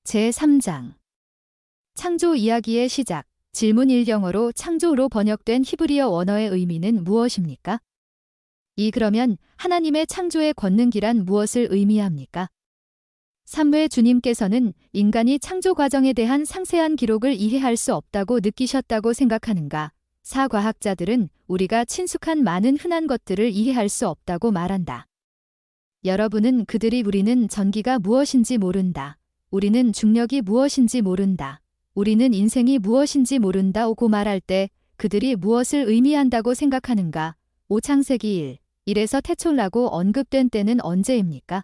제3장 창조 이야기의 시작. 질문 1영어로 창조로 번역된 히브리어 원어의 의미는 무엇입니까? 그러면 하나님의 창조의 권능기란 무엇을 의미합니까? 3회 주님께서는 인간이 창조 과정에 대한 상세한 기록을 이해할 수 없다고 느끼셨다고 생각하는가? 4 과학자들은 우리가 친숙한 많은 흔한 것들을 이해할 수 없다고 말한다. 여러분은 그들이 우리는 전기가 무엇인지 모른다. 우리는 중력이 무엇인지 모른다. 우리는 인생이 무엇인지 모른다고 말할 때 그들이 무엇을 의미한다고 생각하는가? 5 창세기 1에서 태초라고 언급된 때는 언제입니까?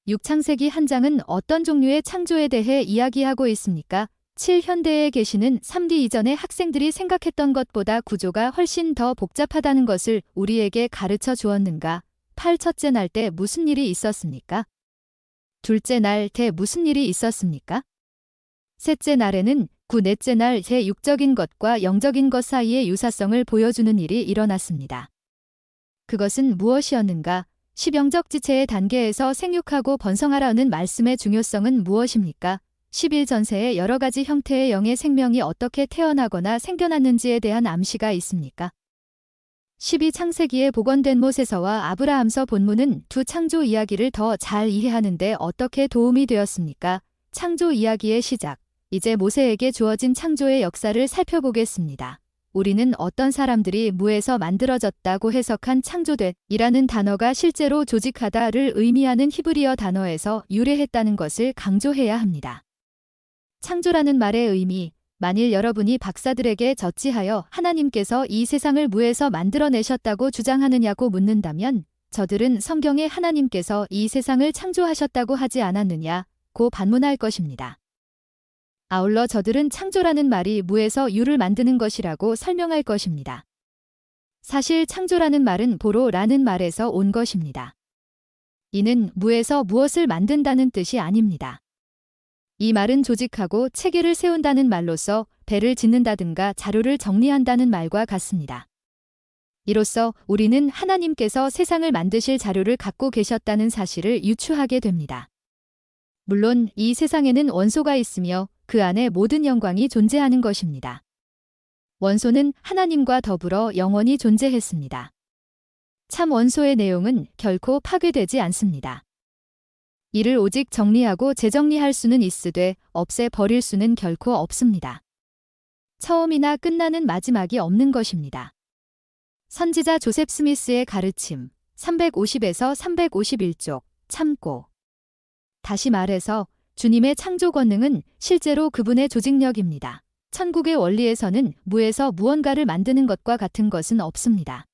6 창세기 한 장은 어떤 종류의 창조에 대해 이야기하고 있습니까? 7 현대에 계시는 3D 이전의 학생들이 생각했던 것보다 구조가 훨씬 더 복잡하다는 것을 우리에게 가르쳐 주었는가? 8 첫째 날 때 무슨 일이 있었습니까? 둘째 날 때 무슨 일이 있었습니까? 셋째 날에는 9 넷째 날 제 육적인 것과 영적인 것 사이의 유사성을 보여주는 일이 일어났습니다. 그것은 무엇이었는가? 10영적 지체의 단계에서 생육하고 번성하라는 말씀의 중요성은 무엇입니까? 11 전세의 여러 가지 형태의 영의 생명이 어떻게 태어나거나 생겨났는지에 대한 암시가 있습니까? 12 창세기에 복원된 모세서와 아브라함서 본문은 두 창조 이야기를 더 잘 이해하는 데 어떻게 도움이 되었습니까? 창조 이야기의 시작. 이제 모세에게 주어진 창조의 역사를 살펴보겠습니다. 우리는 어떤 사람들이 무에서 만들어졌다고 해석한 창조된 이라는 단어가 실제로 조직하다를 의미하는 히브리어 단어에서 유래했다는 것을 강조해야 합니다. 창조라는 말의 의미, 만일 여러분이 박사들에게 저지하여 하나님께서 이 세상을 무에서 만들어내셨다고 주장하느냐고 묻는다면 저들은 성경에 하나님께서 이 세상을 창조하셨다고 하지 않았느냐고 반문할 것입니다. 아울러 저들은 창조라는 말이 무에서 유를 만드는 것이라고 설명할 것입니다. 사실 창조라는 말은 보로라는 말에서 온 것입니다. 이는 무에서 무엇을 만든다는 뜻이 아닙니다. 이 말은 조직하고 체계를 세운다는 말로서 배를 짓는다든가 자료를 정리한다는 말과 같습니다. 이로써 우리는 하나님께서 세상을 만드실 자료를 갖고 계셨다는 사실을 유추하게 됩니다. 물론 이 세상에는 원소가 있으며 그 안에 모든 영광이 존재하는 것입니다. 원소는 하나님과 더불어 영원히 존재했습니다. 참 원소의 내용은 결코 파괴되지 않습니다. 이를 오직 정리하고 재정리할 수는 있으되 없애버릴 수는 결코 없습니다. 처음이나 끝나는 마지막이 없는 것입니다. 선지자 조셉 스미스의 가르침 350에서 351쪽 참고. 다시 말해서 주님의 창조 권능은 실제로 그분의 조직력입니다. 천국의 원리에서는 무에서 무언가를 만드는 것과 같은 것은 없습니다.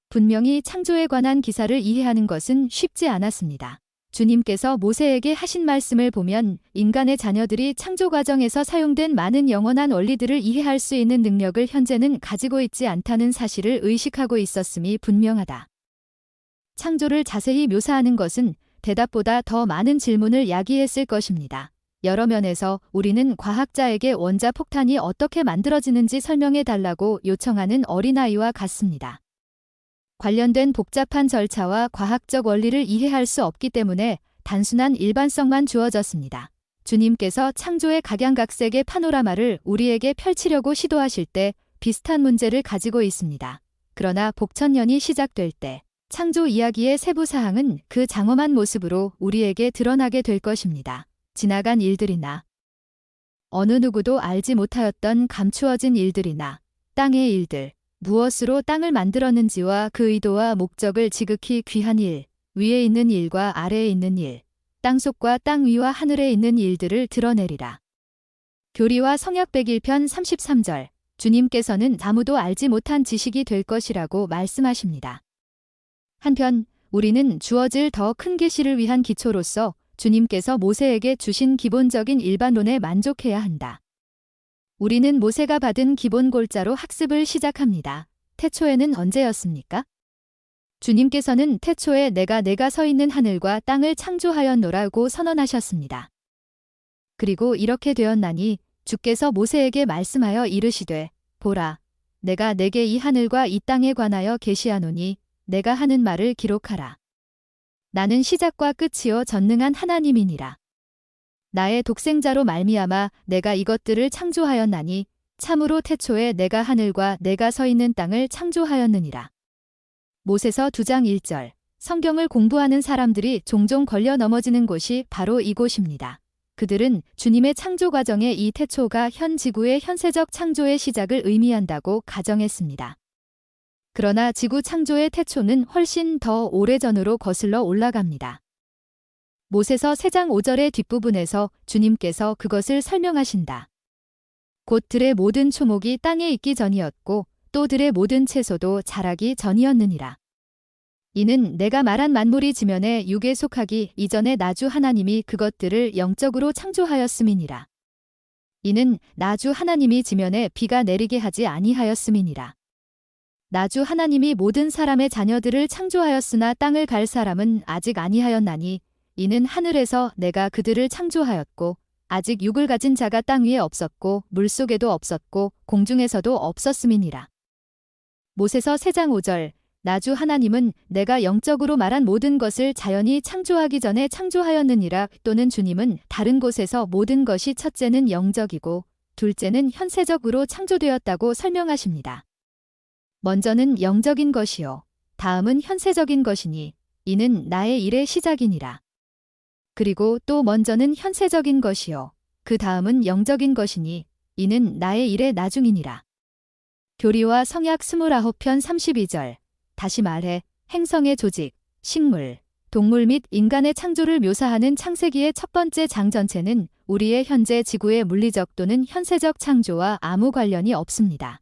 분명히 창조에 관한 기사를 이해하는 것은 쉽지 않았습니다. 주님께서 모세에게 하신 말씀을 보면 인간의 자녀들이 창조 과정에서 사용된 많은 영원한 원리들을 이해할 수 있는 능력을 현재는 가지고 있지 않다는 사실을 의식하고 있었음이 분명하다. 창조를 자세히 묘사하는 것은 대답보다 더 많은 질문을 야기했을 것입니다. 여러 면에서 우리는 과학자에게 원자폭탄이 어떻게 만들어지는지 설명해 달라고 요청하는 어린아이와 같습니다. 관련된 복잡한 절차와 과학적 원리를 이해할 수 없기 때문에 단순한 일반성만 주어졌습니다. 주님께서 창조의 각양각색의 파노라마를 우리에게 펼치려고 시도하실 때 비슷한 문제를 가지고 있습니다. 그러나 복천년이 시작될 때 창조 이야기의 세부 사항은 그 장엄한 모습으로 우리에게 드러나게 될 것입니다. 지나간 일들이나 어느 누구도 알지 못하였던 감추어진 일들이나 땅의 일들, 무엇으로 땅을 만들었는지와 그 의도와 목적을 지극히 귀한 일, 위에 있는 일과 아래에 있는 일, 땅속과 땅 위와 하늘에 있는 일들을 드러내리라. 교리와 성약 101편 33절, 주님께서는 아무도 알지 못한 지식이 될 것이라고 말씀하십니다. 한편 우리는 주어질 더 큰 계시를 위한 기초로서 주님께서 모세에게 주신 기본적인 일반론에 만족해야 한다. 우리는 모세가 받은 기본 골자로 학습을 시작합니다. 태초에는 언제였습니까? 주님께서는 태초에 내가 서 있는 하늘과 땅을 창조하였노라고 선언하셨습니다. 그리고 이렇게 되었나니 주께서 모세에게 말씀하여 이르시되 보라, 내가 내게 이 하늘과 이 땅에 관하여 계시하노니 내가 하는 말을 기록하라. 나는 시작과 끝이요 전능한 하나님이니라. 나의 독생자로 말미암아 내가 이것들을 창조하였나니 참으로 태초에 내가 하늘과 내가 서 있는 땅을 창조하였느니라. 모세서 2장 1절. 성경을 공부하는 사람들이 종종 걸려 넘어지는 곳이 바로 이곳입니다. 그들은 주님의 창조 과정의 이 태초가 현 지구의 현세적 창조의 시작을 의미한다고 가정했습니다. 그러나 지구 창조의 태초는 훨씬 더 오래전으로 거슬러 올라갑니다. 모세서 3장 5절의 뒷부분에서 주님께서 그것을 설명하신다. 곧 들의 모든 초목이 땅에 있기 전이었고 또 들의 모든 채소도 자라기 전이었느니라. 이는 내가 말한 만물이 지면에 육에 속하기 이전에 나주 하나님이 그것들을 영적으로 창조하였음이니라. 이는 나주 하나님이 지면에 비가 내리게 하지 아니하였음이니라. 나주 하나님이 모든 사람의 자녀들을 창조하였으나 땅을 갈 사람은 아직 아니하였나니 이는 하늘에서 내가 그들을 창조하였고 아직 육을 가진 자가 땅 위에 없었고 물속에도 없었고 공중에서도 없었음이니라. 모세서 3장 5절. 나주 하나님은 내가 영적으로 말한 모든 것을 자연히 창조하기 전에 창조하였느니라. 또는 주님은 다른 곳에서 모든 것이 첫째는 영적이고 둘째는 현세적으로 창조되었다고 설명하십니다. 먼저는 영적인 것이요 다음은 현세적인 것이니 이는 나의 일의 시작이니라. 그리고 또 먼저는 현세적인 것이요 그 다음은 영적인 것이니 이는 나의 일의 나중이니라. 교리와 성약 29편 32절. 다시 말해 행성의 조직, 식물, 동물 및 인간의 창조를 묘사하는 창세기의 첫 번째 장 전체는 우리의 현재 지구의 물리적 또는 현세적 창조와 아무 관련이 없습니다.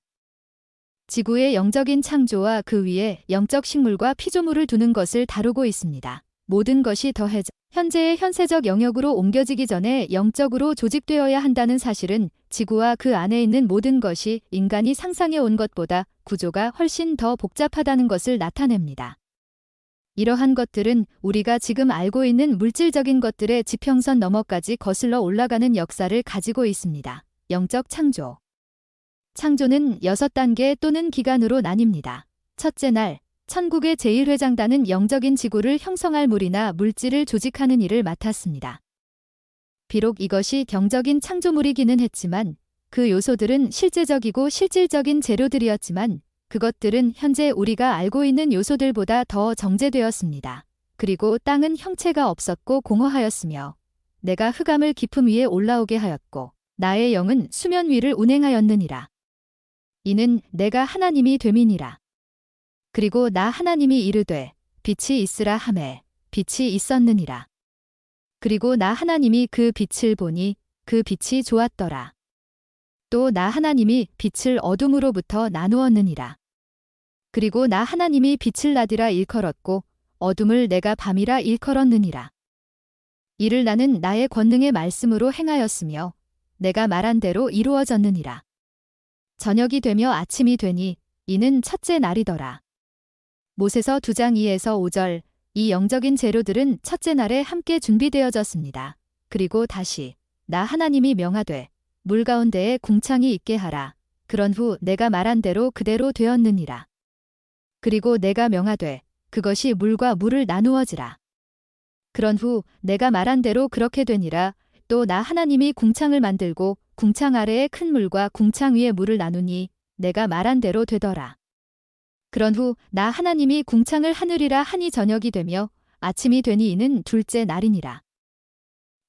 지구의 영적인 창조와 그 위에 영적 식물과 피조물을 두는 것을 다루고 있습니다. 모든 것이 더해져 현재의 현세적 영역으로 옮겨지기 전에 영적으로 조직되어야 한다는 사실은 지구와 그 안에 있는 모든 것이 인간이 상상해 온 것보다 구조가 훨씬 더 복잡하다는 것을 나타냅니다. 이러한 것들은 우리가 지금 알고 있는 물질적인 것들의 지평선 너머까지 거슬러 올라가는 역사를 가지고 있습니다. 영적 창조. 창조는 6단계 또는 기간으로 나뉩니다. 첫째 날, 천국의 제1회장단은 영적인 지구를 형성할 물이나 물질을 조직하는 일을 맡았습니다. 비록 이것이 경적인 창조물이기는 했지만 그 요소들은 실제적이고 실질적인 재료들이었지만 그것들은 현재 우리가 알고 있는 요소들보다 더 정제되었습니다. 그리고 땅은 형체가 없었고 공허하였으며 내가 흑암을 깊음 위에 올라오게 하였고 나의 영은 수면 위를 운행하였느니라. 이는 내가 하나님이 됨이니라. 그리고 나 하나님이 이르되 빛이 있으라 하매 빛이 있었느니라. 그리고 나 하나님이 그 빛을 보니 그 빛이 좋았더라. 또 나 하나님이 빛을 어둠으로부터 나누었느니라. 그리고 나 하나님이 빛을 낮이라 일컬었고 어둠을 내가 밤이라 일컬었느니라. 이를 나는 나의 권능의 말씀으로 행하였으며 내가 말한 대로 이루어졌느니라. 저녁이 되며 아침이 되니 이는 첫째 날이더라. 모세서 2장 2에서 5절. 이 영적인 재료들은 첫째 날에 함께 준비되어졌습니다. 그리고 다시 나 하나님이 명하되 물 가운데에 궁창이 있게 하라. 그런 후 내가 말한 대로 그대로 되었느니라. 그리고 내가 명하되 그것이 물과 물을 나누어지라. 그런 후 내가 말한 대로 그렇게 되니라. 또 나 하나님이 궁창을 만들고 궁창 아래에 큰 물과 궁창 위에 물을 나누니 내가 말한 대로 되더라. 그런 후 나 하나님이 궁창을 하늘이라 하니 저녁이 되며 아침이 되니 이는 둘째 날이니라.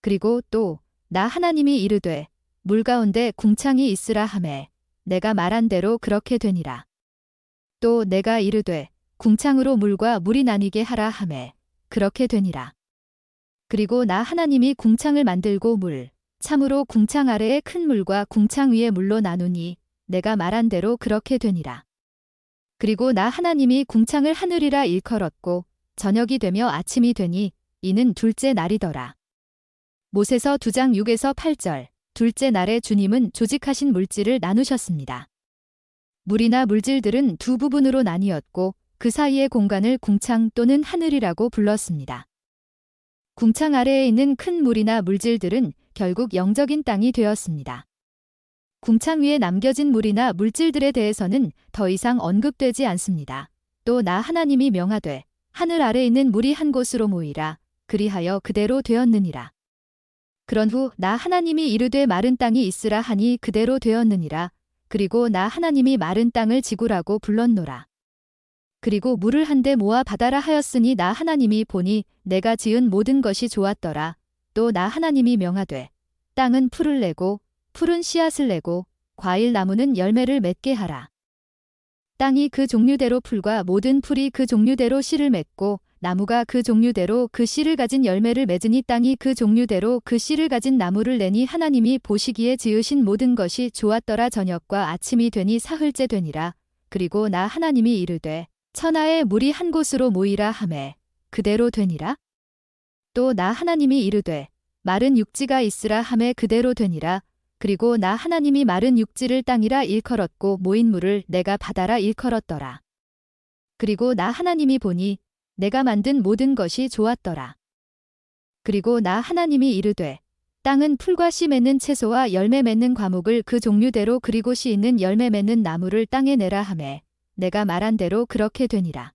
그리고 또 나 하나님이 이르되 물 가운데 궁창이 있으라 하매 내가 말한 대로 그렇게 되니라. 또 내가 이르되 궁창으로 물과 물이 나뉘게 하라 하매 그렇게 되니라. 그리고 나 하나님이 궁창을 만들고 물, 참으로 궁창 아래에 큰 물과 궁창 위에 물로 나누니 내가 말한 대로 그렇게 되니라. 그리고 나 하나님이 궁창을 하늘이라 일컬었고 저녁이 되며 아침이 되니 이는 둘째 날이더라. 모세서 2장 6에서 8절. 둘째 날에 주님은 조직하신 물질을 나누셨습니다. 물이나 물질들은 두 부분으로 나뉘었고 그 사이의 공간을 궁창 또는 하늘이라고 불렀습니다. 궁창 아래에 있는 큰 물이나 물질들은 결국 영적인 땅이 되었습니다. 궁창 위에 남겨진 물이나 물질들에 대해서는 더 이상 언급되지 않습니다. 또 나 하나님이 명하되 하늘 아래 있는 물이 한 곳으로 모이라. 그리하여 그대로 되었느니라. 그런 후 나 하나님이 이르되 마른 땅이 있으라 하니 그대로 되었느니라. 그리고 나 하나님이 마른 땅을 지구라고 불렀노라. 그리고 물을 한데 모아 바다라 하였으니 나 하나님이 보니 내가 지은 모든 것이 좋았더라. 또 나 하나님이 명하되 땅은 풀을 내고 풀은 씨앗을 내고 과일 나무는 열매를 맺게 하라. 땅이 그 종류대로 풀과 모든 풀이 그 종류대로 씨를 맺고 나무가 그 종류대로 그 씨를 가진 열매를 맺으니 땅이 그 종류대로 그 씨를 가진 나무를 내니 하나님이 보시기에 지으신 모든 것이 좋았더라. 저녁과 아침이 되니 사흘째 되니라. 그리고 나 하나님이 이르되 천하의 물이 한 곳으로 모이라 하매 그대로 되니라. 또 나 하나님이 이르되 마른 육지가 있으라 하매 그대로 되니라. 그리고 나 하나님이 마른 육지를 땅이라 일컬었고 모인 물을 내가 바다라 일컬었더라. 그리고 나 하나님이 보니 내가 만든 모든 것이 좋았더라. 그리고 나 하나님이 이르되 땅은 풀과 씨 맺는 채소와 열매 맺는 과목을 그 종류대로 그리고 씨 있는 열매 맺는 나무를 땅에 내라 하매 내가 말한 대로 그렇게 되니라.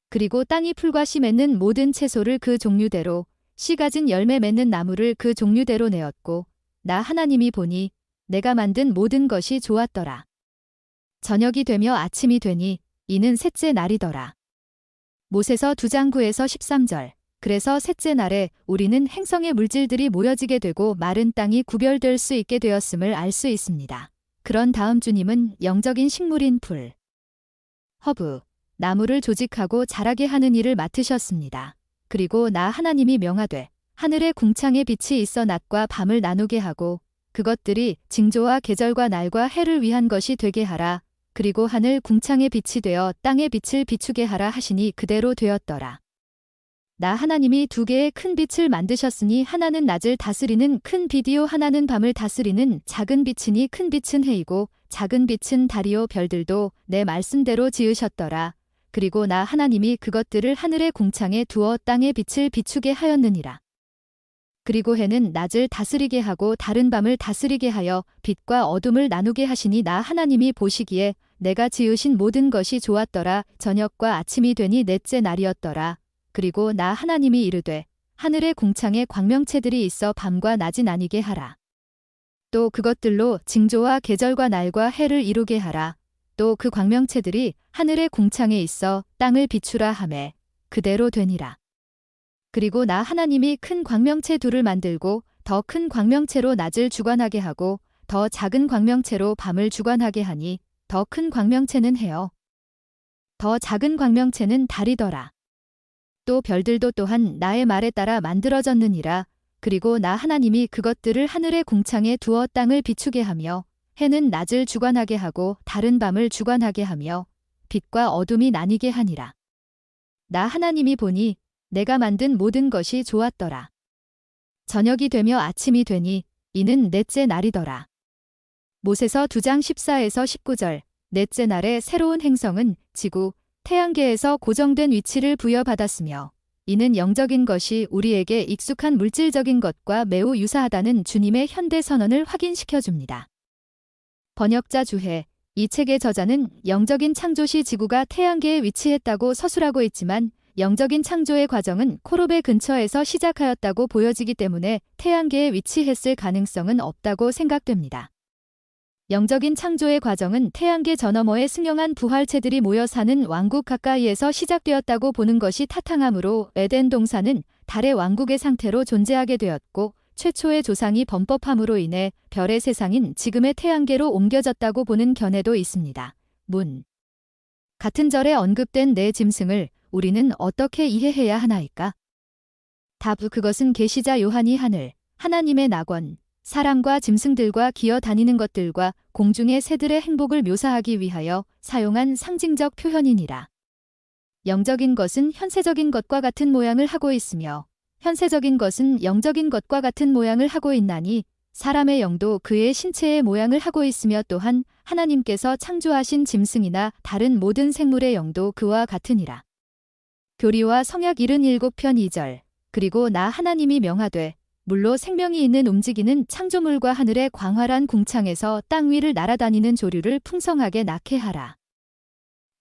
그리고 땅이 풀과 씨 맺는 모든 채소를 그 종류대로 씨 가진 열매 맺는 나무를 그 종류대로 내었고 나 하나님이 보니 내가 만든 모든 것이 좋았더라. 저녁이 되며 아침이 되니 이는 셋째 날이더라. 모세서 2장 9에서 13절. 그래서 셋째 날에 우리는 행성의 물질들이 모여지게 되고 마른 땅이 구별될 수 있게 되었음을 알 수 있습니다. 그런 다음 주님은 영적인 식물인 풀, 허브, 나무를 조직하고 자라게 하는 일을 맡으셨습니다. 그리고 나 하나님이 명하되 하늘에 궁창에 빛이 있어 낮과 밤을 나누게 하고 그것들이 징조와 계절과 날과 해를 위한 것이 되게 하라. 그리고 하늘 궁창에 빛이 되어 땅의 빛을 비추게 하라 하시니 그대로 되었더라. 나 하나님이 2개의 큰 빛을 만드셨으니 하나는 낮을 다스리는 큰 빛이요 하나는 밤을 다스리는 작은 빛이니 큰 빛은 해이고 작은 빛은 달이요 별들도 내 말씀대로 지으셨더라. 그리고 나 하나님이 그것들을 하늘의 궁창에 두어 땅의 빛을 비추게 하였느니라. 그리고 해는 낮을 다스리게 하고 달은 밤을 다스리게 하여 빛과 어둠을 나누게 하시니 나 하나님이 보시기에 내가 지으신 모든 것이 좋았더라. 저녁과 아침이 되니 넷째 날이었더라. 그리고 나 하나님이 이르되 하늘의 궁창에 광명체들이 있어 밤과 낮이 나뉘게 하라. 또 그것들로 징조와 계절과 날과 해를 이루게 하라. 또 그 광명체들이 하늘의 궁창에 있어 땅을 비추라 하매 그대로 되니라. 그리고 나 하나님이 큰 광명체 2를 만들고 더 큰 광명체로 낮을 주관하게 하고 더 작은 광명체로 밤을 주관하게 하니 더 큰 광명체는 해요. 더 작은 광명체는 달이더라. 또 별들도 또한 나의 말에 따라 만들어졌느니라. 그리고 나 하나님이 그것들을 하늘의 궁창에 두어 땅을 비추게 하며 해는 낮을 주관하게 하고 달은 밤을 주관하게 하며 빛과 어둠이 나뉘게 하니라. 나 하나님이 보니 내가 만든 모든 것이 좋았더라. 저녁이 되며 아침이 되니 이는 넷째 날이더라. 모세서 2장 14에서 19절. 넷째 날에 새로운 행성은 지구, 태양계에서 고정된 위치를 부여받았으며 이는 영적인 것이 우리에게 익숙한 물질적인 것과 매우 유사하다는 주님의 현대 선언을 확인시켜줍니다. 번역자 주해. 이 책의 저자는 영적인 창조시 지구가 태양계에 위치했다고 서술하고 있지만 영적인 창조의 과정은 코로베 근처에서 시작하였다고 보여지기 때문에 태양계에 위치했을 가능성은 없다고 생각됩니다. 영적인 창조의 과정은 태양계 저 너머에 승용한 부활체들이 모여 사는 왕국 가까이에서 시작되었다고 보는 것이 타당하므로 에덴 동산은 달의 왕국의 상태로 존재하게 되었고 최초의 조상이 범법함으로 인해 별의 세상인 지금의 태양계로 옮겨졌다고 보는 견해도 있습니다. 문. 같은 절에 언급된 네 짐승을 우리는 어떻게 이해해야 하나이까? 답. 그것은 계시자 요한이 하늘, 하나님의 낙원, 사람과 짐승들과 기어 다니는 것들과 공중의 새들의 행복을 묘사하기 위하여 사용한 상징적 표현이니라. 영적인 것은 현세적인 것과 같은 모양을 하고 있으며 현세적인 것은 영적인 것과 같은 모양을 하고 있나니 사람의 영도 그의 신체의 모양을 하고 있으며 또한 하나님께서 창조하신 짐승이나 다른 모든 생물의 영도 그와 같으니라. 교리와 성역 77편 2절. 그리고 나 하나님이 명하되 물로 생명이 있는 움직이는 창조물과 하늘의 광활한 궁창에서 땅 위를 날아다니는 조류를 풍성하게 낳게 하라.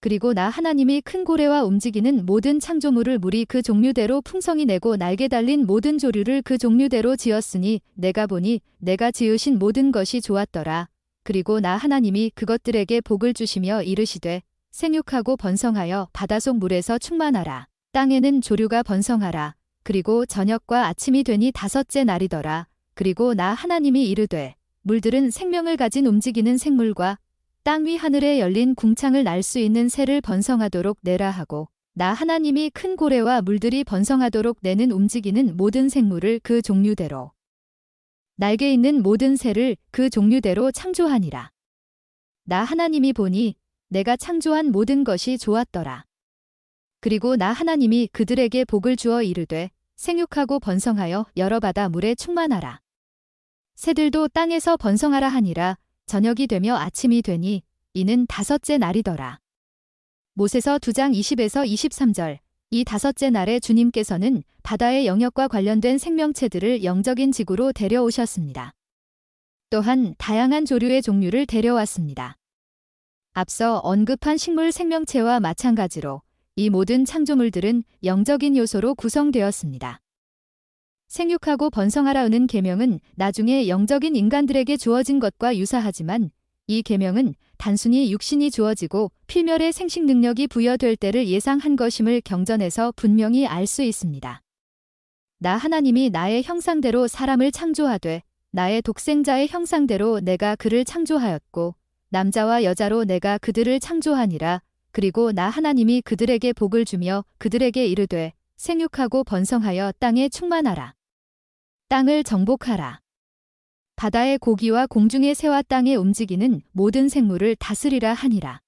그리고 나 하나님이 큰 고래와 움직이는 모든 창조물을 물이 그 종류대로 풍성히 내고 날개 달린 모든 조류를 그 종류대로 지었으니 내가 보니 내가 지으신 모든 것이 좋았더라. 그리고 나 하나님이 그것들에게 복을 주시며 이르시되 생육하고 번성하여 바다속 물에서 충만하라. 땅에는 조류가 번성하라. 그리고 저녁과 아침이 되니 다섯째 날이더라. 그리고 나 하나님이 이르되 물들은 생명을 가진 움직이는 생물과 땅 위 하늘에 열린 궁창을 날 수 있는 새를 번성하도록 내라 하고 나 하나님이 큰 고래와 물들이 번성하도록 내는 움직이는 모든 생물을 그 종류대로 날개 있는 모든 새를 그 종류대로 창조하니라. 나 하나님이 보니 내가 창조한 모든 것이 좋았더라. 그리고 나 하나님이 그들에게 복을 주어 이르되 생육하고 번성하여 여러 바다 물에 충만하라. 새들도 땅에서 번성하라 하니라. 저녁이 되며 아침이 되니 이는 다섯째 날이더라. 모세서 2장 20에서 23절. 이 다섯째 날에 주님께서는 바다의 영역과 관련된 생명체들을 영적인 지구로 데려오셨습니다. 또한 다양한 조류의 종류를 데려왔습니다. 앞서 언급한 식물 생명체와 마찬가지로 이 모든 창조물들은 영적인 요소로 구성되었습니다. 생육하고 번성하라는 계명은 나중에 영적인 인간들에게 주어진 것과 유사하지만 이 계명은 단순히 육신이 주어지고 필멸의 생식 능력이 부여될 때를 예상한 것임을 경전에서 분명히 알 수 있습니다. 나 하나님이 나의 형상대로 사람을 창조하되 나의 독생자의 형상대로 내가 그를 창조하였고 남자와 여자로 내가 그들을 창조하니라. 그리고 나 하나님이 그들에게 복을 주며 그들에게 이르되 생육하고 번성하여 땅에 충만하라. 땅을 정복하라. 바다의 고기와 공중의 새와 땅에 움직이는 모든 생물을 다스리라 하니라.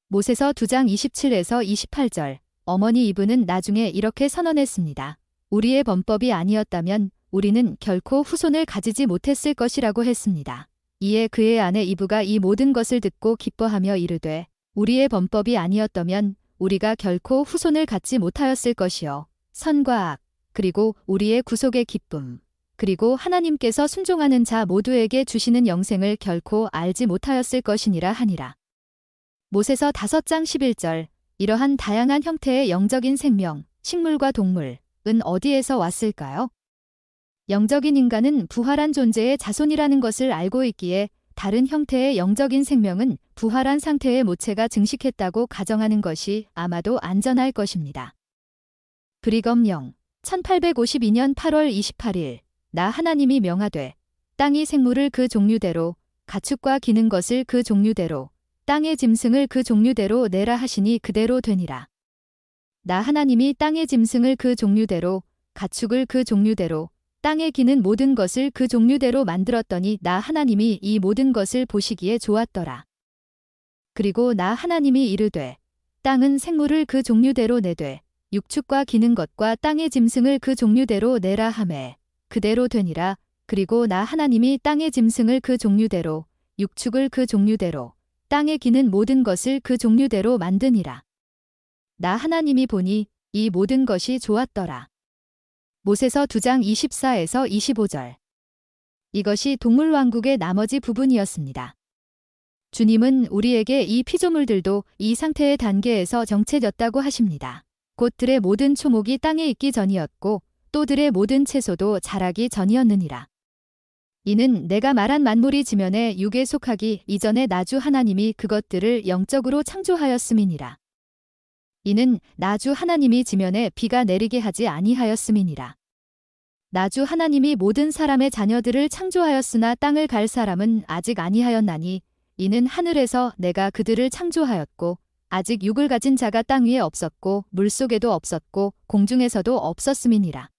모세서 2장 27에서 28절. 어머니 이브는 나중에 이렇게 선언했습니다. 우리의 범법이 아니었다면 우리는 결코 후손을 가지지 못했을 것이라고 했습니다. 이에 그의 아내 이브가 이 모든 것을 듣고 기뻐하며 이르되 우리의 범법이 아니었다면 우리가 결코 후손을 갖지 못하였을 것이요. 선과 악, 그리고 우리의 구속의 기쁨, 그리고 하나님께서 순종하는 자 모두에게 주시는 영생을 결코 알지 못하였을 것이니라 하니라. 모세서 5장 11절. 이러한 다양한 형태의 영적인 생명, 식물과 동물은 어디에서 왔을까요? 영적인 인간은 부활한 존재의 자손이라는 것을 알고 있기에 다른 형태의 영적인 생명은 부활한 상태의 모체가 증식했다고 가정하는 것이 아마도 안전할 것입니다. 브리검 1852년 8월 28일. 나 하나님이 명하되 땅이 생물을 그 종류대로 가축과 기는 것을 그 종류대로 땅의 짐승을 그 종류대로 내라 하시니 그대로 되니라. 나 하나님이 땅의 짐승을 그 종류대로 가축을 그 종류대로 땅에 기는 모든 것을 그 종류대로 만들었더니 나 하나님이 이 모든 것을 보시기에 좋았더라. 그리고 나 하나님이 이르되 땅은 생물을 그 종류대로 내되 육축과 기는 것과 땅의 짐승을 그 종류대로 내라 하매 그대로 되니라. 그리고 나 하나님이 땅의 짐승을 그 종류대로 육축을 그 종류대로 땅에 기는 모든 것을 그 종류대로 만드니라. 나 하나님이 보니 이 모든 것이 좋았더라. 모세서 2장 24에서 25절. 이것이 동물왕국의 나머지 부분이었습니다. 주님은 우리에게 이 피조물들도 이 상태의 단계에서 정체되었다고 하십니다. 곧 들의 모든 초목이 땅에 있기 전이었고 또 들의 모든 채소도 자라기 전이었느니라. 이는 내가 말한 만물이 지면에 육에 속하기 이전에 나주 하나님이 그것들을 영적으로 창조하였음이니라. 이는 나주 하나님이 지면에 비가 내리게 하지 아니하였음이니라. 나주 하나님이 모든 사람의 자녀들을 창조하였으나 땅을 갈 사람은 아직 아니하였나니 이는 하늘에서 내가 그들을 창조하였고 아직 육을 가진 자가 땅 위에 없었고 물속에도 없었고 공중에서도 없었음이니라.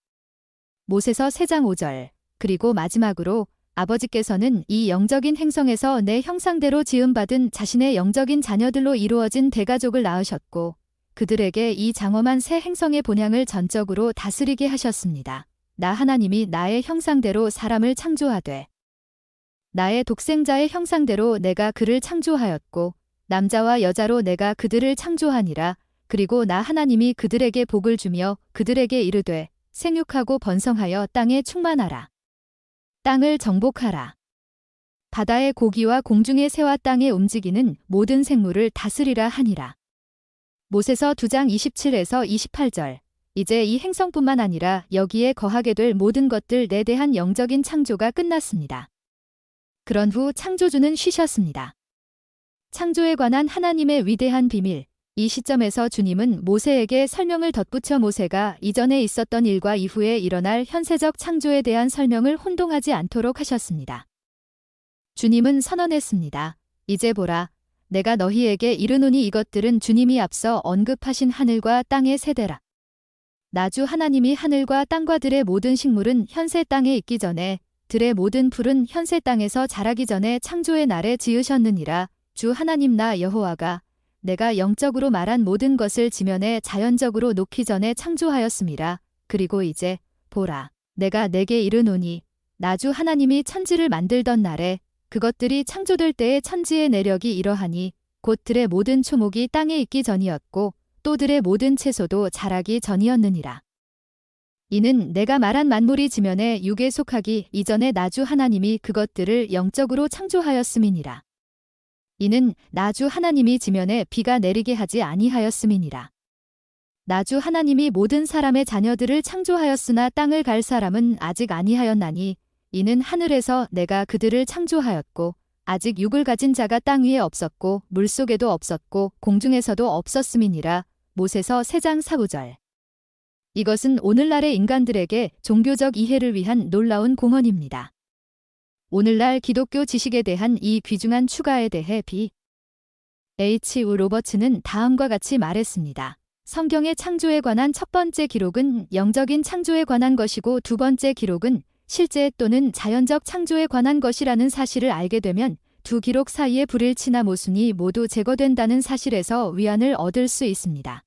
모세서 3장 5절. 그리고 마지막으로 아버지께서는 이 영적인 행성에서 내 형상대로 지음받은 자신의 영적인 자녀들로 이루어진 대가족을 낳으셨고 그들에게 이 장엄한 새 행성의 본향을 전적으로 다스리게 하셨습니다. 나 하나님이 나의 형상대로 사람을 창조하되 나의 독생자의 형상대로 내가 그를 창조하였고 남자와 여자로 내가 그들을 창조하니라. 그리고 나 하나님이 그들에게 복을 주며 그들에게 이르되 생육하고 번성하여 땅에 충만하라. 땅을 정복하라. 바다의 고기와 공중의 새와 땅에 움직이는 모든 생물을 다스리라 하니라. 모세서 2장 27에서 28절. 이제 이 행성뿐만 아니라 여기에 거하게 될 모든 것들에 대한 영적인 창조가 끝났습니다. 그런 후 창조주는 쉬셨습니다. 창조에 관한 하나님의 위대한 비밀. 이 시점에서 주님은 모세에게 설명을 덧붙여 모세가 이전에 있었던 일과 이후에 일어날 현세적 창조에 대한 설명을 혼동하지 않도록 하셨습니다. 주님은 선언했습니다. 이제 보라, 내가 너희에게 이르노니 이것들은 주님이 앞서 언급하신 하늘과 땅의 세대라. 나주 하나님이 하늘과 땅과 들의 모든 식물은 현세 땅에 있기 전에 들의 모든 풀은 현세 땅에서 자라기 전에 창조의 날에 지으셨느니라. 주 하나님 나 여호와가 내가 영적으로 말한 모든 것을 지면에 자연적으로 놓기 전에 창조하였음이라. 그리고 이제 보라, 내가 내게 이르노니 나주 하나님이 천지를 만들던 날에 그것들이 창조될 때의 천지의 내력이 이러하니 곧 들의 모든 초목이 땅에 있기 전이었고 또 들의 모든 채소도 자라기 전이었느니라. 이는 내가 말한 만물이 지면에 육에 속하기 이전에 나주 하나님이 그것들을 영적으로 창조하였음이니라. 이는 나주 하나님이 지면에 비가 내리게 하지 아니하였음이니라. 나주 하나님이 모든 사람의 자녀들을 창조하였으나 땅을 갈 사람은 아직 아니하였나니 이는 하늘에서 내가 그들을 창조하였고 아직 육을 가진 자가 땅 위에 없었고 물속에도 없었고 공중에서도 없었음이니라. 모세서 3장 4-5절. 이것은 오늘날의 인간들에게 종교적 이해를 위한 놀라운 공헌입니다. 오늘날 기독교 지식에 대한 이 귀중한 추가에 대해 B.H.U. 로버츠는 다음과 같이 말했습니다. 성경의 창조에 관한 첫 번째 기록은 영적인 창조에 관한 것이고 두 번째 기록은 실제 또는 자연적 창조에 관한 것이라는 사실을 알게 되면 두 기록 사이의 불일치나 모순이 모두 제거된다는 사실에서 위안을 얻을 수 있습니다.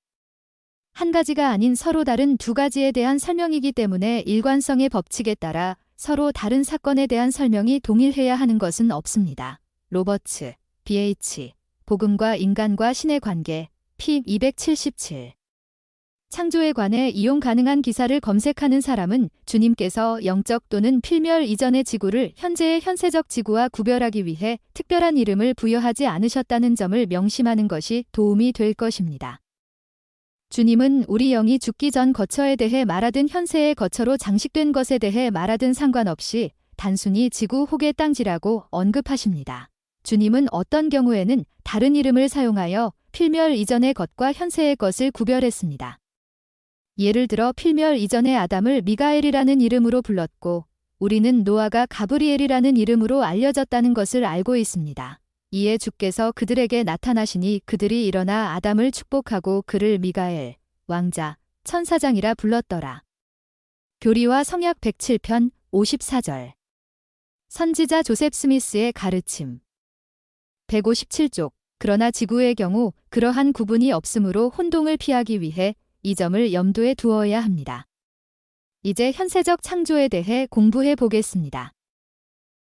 한 가지가 아닌 서로 다른 두 가지에 대한 설명이기 때문에 일관성의 법칙에 따라 서로 다른 사건에 대한 설명이 동일해야 하는 것은 없습니다. 로버츠, B.H. 복음과 인간과 신의 관계, p. 277. 창조에 관해 이용 가능한 기사를 검색하는 사람은 주님께서 영적 또는 필멸 이전의 지구를 현재의 현세적 지구와 구별하기 위해 특별한 이름을 부여하지 않으셨다는 점을 명심하는 것이 도움이 될 것입니다. 주님은 우리 영이 죽기 전 거처에 대해 말하든 현세의 거처로 장식된 것에 대해 말하든 상관없이 단순히 지구 혹의 땅지라고 언급하십니다. 주님은 어떤 경우에는 다른 이름을 사용하여 필멸 이전의 것과 현세의 것을 구별했습니다. 예를 들어 필멸 이전의 아담을 미가엘이라는 이름으로 불렀고 우리는 노아가 가브리엘이라는 이름으로 알려졌다는 것을 알고 있습니다. 이에 주께서 그들에게 나타나시니 그들이 일어나 아담을 축복하고 그를 미가엘, 왕자, 천사장이라 불렀더라. 교리와 성약 107편 54절. 선지자 조셉 스미스의 가르침. 157쪽. 그러나 지구의 경우 그러한 구분이 없으므로 혼동을 피하기 위해 이 점을 염두에 두어야 합니다. 이제 현세적 창조에 대해 공부해 보겠습니다.